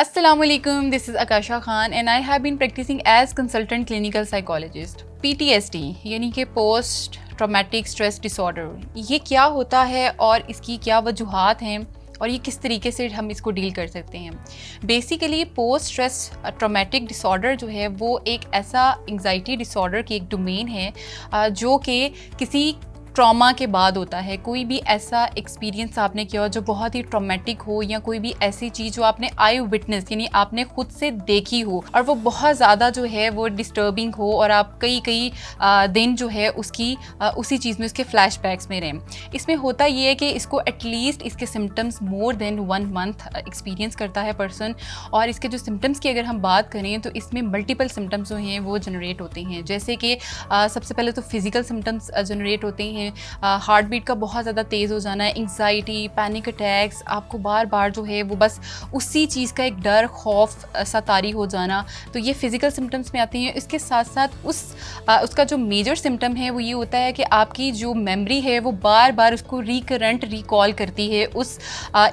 Assalamualaikum, this is Akasha Khan and I have been practicing as consultant clinical psychologist. PTSD यानी कि post traumatic stress disorder, ये क्या होता है और इसकी क्या वजूहात हैं और ये किस तरीके से हम इसको डील कर सकते हैं। Basically post stress traumatic disorder जो है वो एक ऐसा एंग्जाइटी डिसऑर्डर की एक डोमेन है जो कि किसी ट्रॉमा के बाद होता है। कोई भी ऐसा एक्सपीरियंस आपने किया हो जो बहुत ही ट्रॉमेटिक हो, या कोई भी ऐसी चीज़ जो आपने आई विटनेस यानी आपने खुद से देखी हो और वो बहुत ज़्यादा जो है वो डिस्टर्बिंग हो और आप कई दिन जो है उसी चीज़ में उसके फ्लैशबैक्स में रहें। इसमें होता ये है कि इसको एटलीस्ट इसके symptoms more than 1 month experience करता है पर्सन। और इसके जो सिम्टम्स की अगर हम बात करें तो इसमें मल्टीपल सिम्टम्स जो हैं वो जनरेट होते हैं। जैसे कि सबसे पहले तो फिज़िकल सिम्टम्स जनरेट होते हैं। हार्ट बीट का बहुत ज़्यादा तेज़ हो जाना है, एंग्जाइटी, पैनिक अटैक्स, आपको बार बार जो है वो बस उसी चीज़ का एक डर, खौफ सा तारी हो जाना, तो ये फिज़िकल सिम्टम्स में आती हैं। इसके साथ साथ उसका जो मेजर सिम्टम है वो ये होता है कि आपकी जो मेमोरी है वो बार बार उसको रिकॉल करती है उस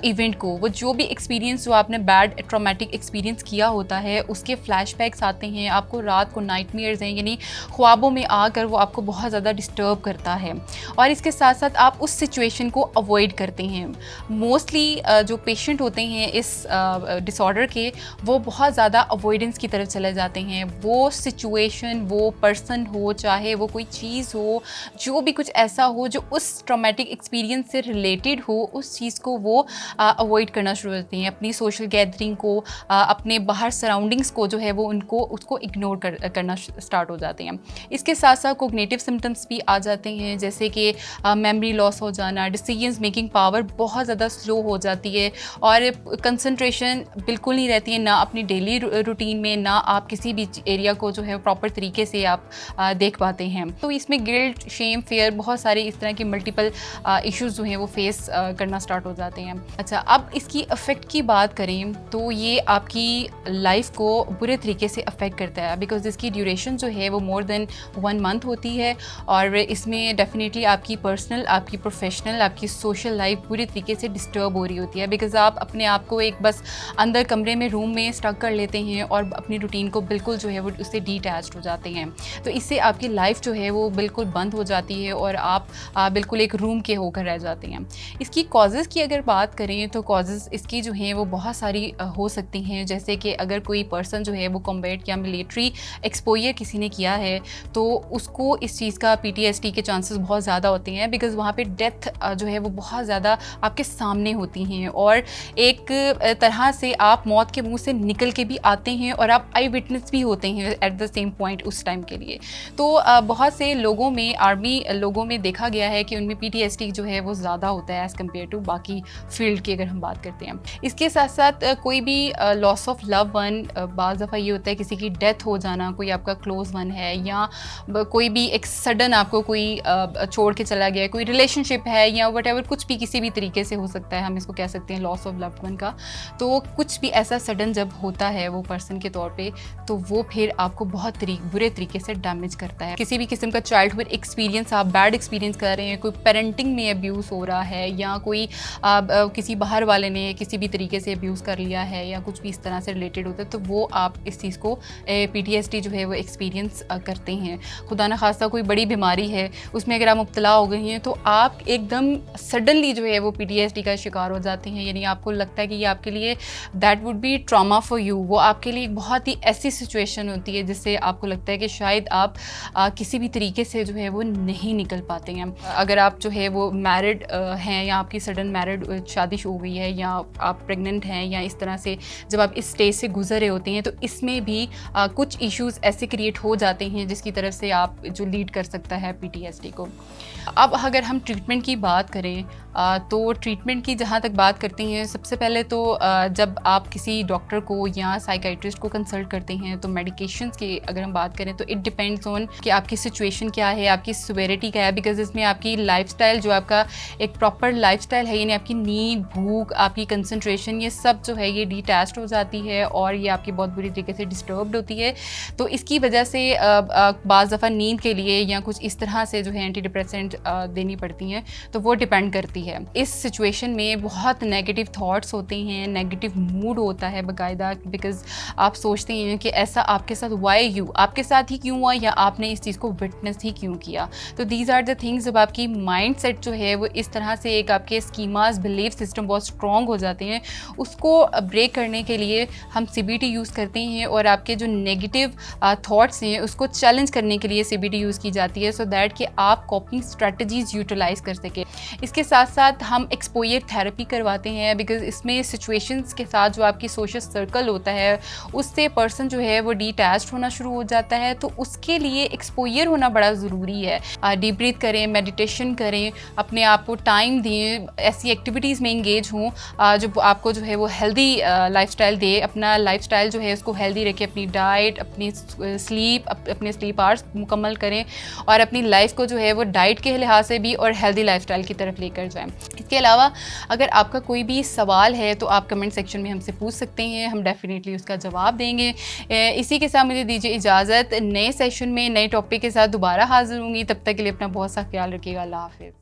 इवेंट को। वो जो भी एक्सपीरियंस जो आपने बैड ट्रॉमेटिक एक्सपीरियंस किया होता है उसके फ्लैशबैक्स आते हैं। आपको रात को नाइटमेयर्स हैं, यानी ख्वाबों में आकर वो आपको बहुत ज़्यादा डिस्टर्ब करता है। और इसके साथ साथ आप उस सिचुएशन को अवॉइड करते हैं। मोस्टली जो पेशेंट होते हैं इस डिसऑर्डर के, वो बहुत ज़्यादा अवॉइडेंस की तरफ चले जाते हैं। वो सिचुएशन, वो पर्सन हो, चाहे वो कोई चीज़ हो, जो भी कुछ ऐसा हो जो उस ट्रॉमेटिक एक्सपीरियंस से रिलेटेड हो, उस चीज़ को वो अवॉइड करना शुरू करते हैं। अपनी सोशल गैदरिंग को, अपने बाहर सराउंडिंग्स को जो है वो उसको इग्नोर करना स्टार्ट हो जाते हैं। इसके साथ साथ कोग्निटिव सिम्टम्स भी आ जाते हैं, जैसे कि मेमोरी लॉस हो जाना, डिसीजंस मेकिंग पावर बहुत ज़्यादा स्लो हो जाती है और कंसंट्रेशन बिल्कुल नहीं रहती है, ना अपनी डेली रूटीन में, ना आप किसी भी एरिया को जो है प्रॉपर तरीके से आप देख पाते हैं। तो इसमें गिल्ट, शेम, फेयर, बहुत सारे इस तरह के मल्टीपल इश्यूज़ जो हैं वो फेस करना स्टार्ट हो जाते हैं। अच्छा, अब इसकी अफेक्ट की बात करें तो ये आपकी लाइफ को बुरे तरीके से अफेक्ट करता है, बिकॉज इसकी ड्यूरेशन जो है वो मोर देन 1 मंथ होती है और इसमें डेफिनेटली आपकी पर्सनल, आपकी प्रोफेशनल, आपकी सोशल लाइफ पूरी तरीके से डिस्टर्ब हो रही होती है। बिकॉज आप अपने आप को एक बस अंदर कमरे में, रूम में स्टक कर लेते हैं और अपनी रूटीन को बिल्कुल जो है वो उससे डिटैच्ड हो जाते हैं। तो इससे आपकी लाइफ जो है वो बिल्कुल बंद हो जाती है और आप बिल्कुल एक रूम के होकर रह जाते हैं। इसकी कॉजेज़ की अगर बात करें तो कॉजेज़ इसकी जो हैं वो बहुत सारी हो सकती हैं। जैसे कि अगर कोई पर्सन जो है वो कॉम्बैट या मिलिट्री एक्सपोजर किसी ने किया है तो उसको इस चीज़ का PTSD के चांसेस बहुत ज़्यादा होती हैं, बिकॉज़ वहाँ पे डेथ जो है वो बहुत ज़्यादा आपके सामने होती हैं और एक तरह से आप मौत के मुंह से निकल के भी आते हैं और आप आई विटनेस भी होते हैं एट द सेम पॉइंट उस टाइम के लिए। तो बहुत से लोगों में, आर्मी लोगों में देखा गया है कि उनमें PTSD जो है वो ज़्यादा होता है एज़ कम्पेयर टू बाकी फील्ड की अगर हम बात करते हैं। इसके साथ साथ कोई भी लॉस ऑफ लव वन, बाज़ दफ़ा ये होता है किसी की डेथ हो जाना, कोई आपका क्लोज वन है, या कोई भी एक सडन आपको कोई छोड़ के चला गया, कोई रिलेशनशिप है या व्हाटएवर, कुछ भी किसी भी तरीके से हो सकता है, हम इसको कह सकते हैं लॉस ऑफ लव्ड वन का। तो कुछ भी ऐसा सडन जब होता है वो पर्सन के तौर पे, तो वो फिर आपको बहुत बुरे तरीके से डैमेज करता है। किसी भी किस्म का चाइल्डहुड एक्सपीरियंस, आप बैड एक्सपीरियंस कर रहे हैं, कोई पेरेंटिंग में अब्यूज़ हो रहा है या कोई किसी बाहर वाले ने किसी भी तरीके से अब्यूज़ कर लिया है या कुछ भी इस तरह से रिलेटेड होता है, तो वो आप इस चीज़ को PTSD जो है वो एक्सपीरियंस करते हैं। खुदा न खास्ता कोई बड़ी बीमारी है, उसमें अगर आप मुब्तला हो गई हैं तो आप एकदम सडनली जो है वो PTSD का शिकार हो जाते हैं। यानी आपको लगता है कि ये आपके लिए that would be trauma for you, वो आपके लिए एक बहुत ही ऐसी सिचुएशन होती है जिससे आपको लगता है कि शायद आप किसी भी तरीके से जो है वो नहीं निकल पाते हैं। अगर आप जो है वो मैरिड हैं या आपकी सडन मैरिड शादी हो गई है या आप प्रेग्नेंट हैं या इस तरह से जब आप इस स्टेज से गुजर रहे होते हैं, तो इसमें भी कुछ इश्यूज़ ऐसे क्रिएट हो जाते हैं जिसकी तरफ से आप जो लीड कर सकता है PTSD को। अब अगर हम ट्रीटमेंट की बात करें तो ट्रीटमेंट की जहाँ तक बात करते हैं, सबसे पहले तो जब आप किसी डॉक्टर को या साइकाइट्रिस्ट को कंसल्ट करते हैं तो मेडिकेशंस की अगर हम बात करें तो इट डिपेंड्स ऑन कि आपकी सिचुएशन क्या है, आपकी सिवियरिटी क्या है। बिकॉज इसमें आपकी लाइफस्टाइल, जो आपका एक प्रॉपर लाइफस्टाइल है, यानी आपकी नींद, भूख, आपकी कंसंट्रेशन, ये सब जो है ये डिटैच्ड हो जाती है और ये आपकी बहुत बुरी तरीके से डिस्टर्ब्ड होती है। तो इसकी वजह से बाज़ दफ़ा नींद के लिए या कुछ इस तरह से जो है एंटी डिप्रेसेंट देनी पड़ती हैं, तो वो डिपेंड करती है। इस सिचुएशन में बहुत नेगेटिव थॉट्स होते हैं, नेगेटिव मूड होता है बाकायदा, बिकॉज आप सोचते हैं कि ऐसा आपके साथ वाई यू, आपके साथ ही क्यों हुआ, या आपने इस चीज़ को विटनेस ही क्यों किया। तो दीज आर द थिंग्स, जब आपकी माइंड सेट जो है वो इस तरह से एक आपके स्कीमास, बिलीफ सिस्टम बहुत स्ट्रॉन्ग हो जाते हैं, उसको ब्रेक करने के लिए हम CBT यूज़ करते हैं, और आपके जो नेगेटिव थॉट्स हैं उसको चैलेंज करने के लिए CBT यूज़ की जाती है, सो दैट कि आप कॉपिंग स्ट्रेटजीज़ यूटिलाइज़ कर सकें। इसके साथ साथ हम एक्सपोजर थेरेपी करवाते हैं, बिकॉज इसमें सिचुएशंस के साथ जो आपकी सोशल सर्कल होता है उससे पर्सन जो है वो डिटैच्ड होना शुरू हो जाता है, तो उसके लिए एक्सपोजर होना बड़ा ज़रूरी है। डीप ब्रीथ करें, मेडिटेशन करें, अपने आप को टाइम दें, ऐसी एक्टिविटीज़ में इंगेज हों जो आपको जो है वो हेल्दी लाइफस्टाइल दे, अपना लाइफस्टाइल जो है उसको हेल्दी रखें, अपनी डाइट, अपनी स्लीप, अपने स्लीप आवर्स मुकम्मल करें, और अपनी लाइफ को जो है वो डाइट के लिहाज से भी और हेल्दी लाइफस्टाइल की तरफ लेकर जाएं। इसके अलावा अगर आपका कोई भी सवाल है तो आप कमेंट सेक्शन में हमसे पूछ सकते हैं, हम डेफिनेटली उसका जवाब देंगे। इसी के साथ मुझे दीजिए इजाज़त, नए सेशन में नए टॉपिक के साथ दोबारा हाजिर होंगी। तब तक के लिए अपना बहुत सा ख्याल रखिएगा। अल्लाह हाफ़िज़।